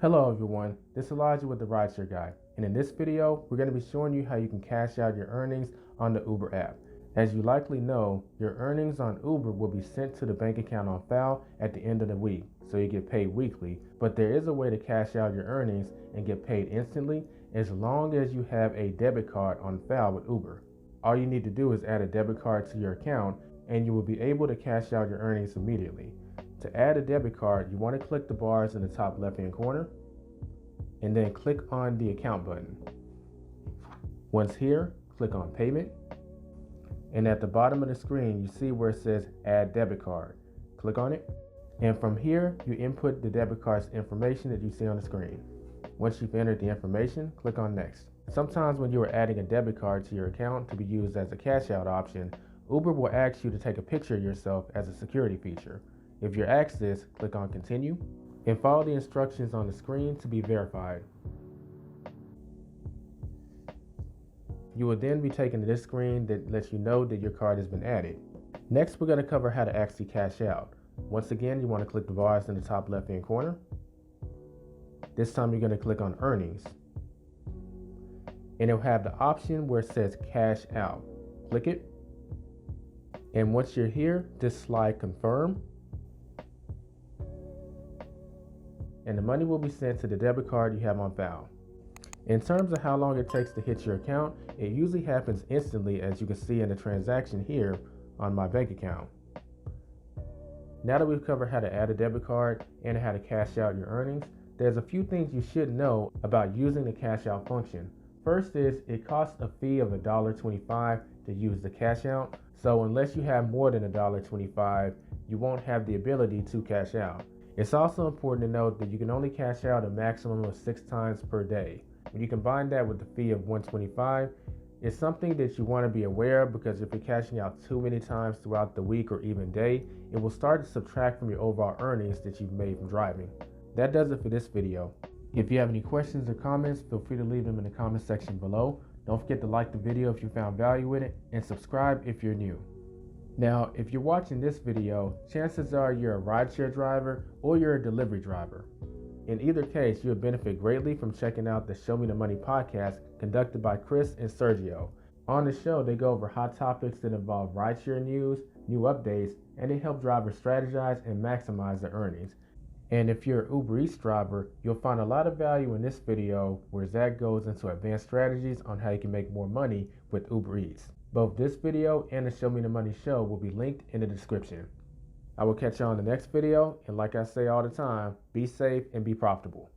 Hello everyone, this is Elijah with the RideShare Guy, and in this video, we're going to be showing you how you can cash out your earnings on the Uber app. As you likely know, your earnings on Uber will be sent to the bank account on file at the end of the week, so you get paid weekly, but there is a way to cash out your earnings and get paid instantly as long as you have a debit card on file with Uber. All you need to do is add a debit card to your account and you will be able to cash out your earnings immediately. To add a debit card, you want to click the bars in the top left-hand corner and then click on the account button. Once here, click on payment. And at the bottom of the screen, you see where it says add debit card. Click on it. And from here, you input the debit card's information that you see on the screen. Once you've entered the information, click on next. Sometimes when you are adding a debit card to your account to be used as a cash out option, Uber will ask you to take a picture of yourself as a security feature. If you're asked this, click on continue and follow the instructions on the screen to be verified. You will then be taken to this screen that lets you know that your card has been added. Next, we're going to cover how to actually cash out. Once again, you want to click the bars in the top left-hand corner. This time you're going to click on earnings. And it'll have the option where it says cash out. Click it. And once you're here, just slide confirm. And the money will be sent to the debit card you have on file. In terms of how long it takes to hit your account, it usually happens instantly, as you can see in the transaction here on my bank account. Now that we've covered how to add a debit card and how to cash out your earnings, there's a few things you should know about using the cash out function. First is it costs a fee of $1.25 to use the cash out, so unless you have more than $1.25, you won't have the ability to cash out. It's also important to note that you can only cash out a maximum of 6 times per day. When you combine that with the fee of $1.25, it's something that you want to be aware of, because if you're cashing out too many times throughout the week or even day, it will start to subtract from your overall earnings that you've made from driving. That does it for this video. If you have any questions or comments, feel free to leave them in the comment section below. Don't forget to like the video if you found value in it, and subscribe if you're new. Now, if you're watching this video, chances are you're a rideshare driver or you're a delivery driver. In either case, you'll benefit greatly from checking out the Show Me the Money podcast conducted by Chris and Sergio. On the show, they go over hot topics that involve rideshare news, new updates, and they help drivers strategize and maximize their earnings. And if you're an Uber Eats driver, you'll find a lot of value in this video where Zach goes into advanced strategies on how you can make more money with Uber Eats. Both this video and the Show Me the Money show will be linked in the description. I will catch you on the next video, and like I say all the time, be safe and be profitable.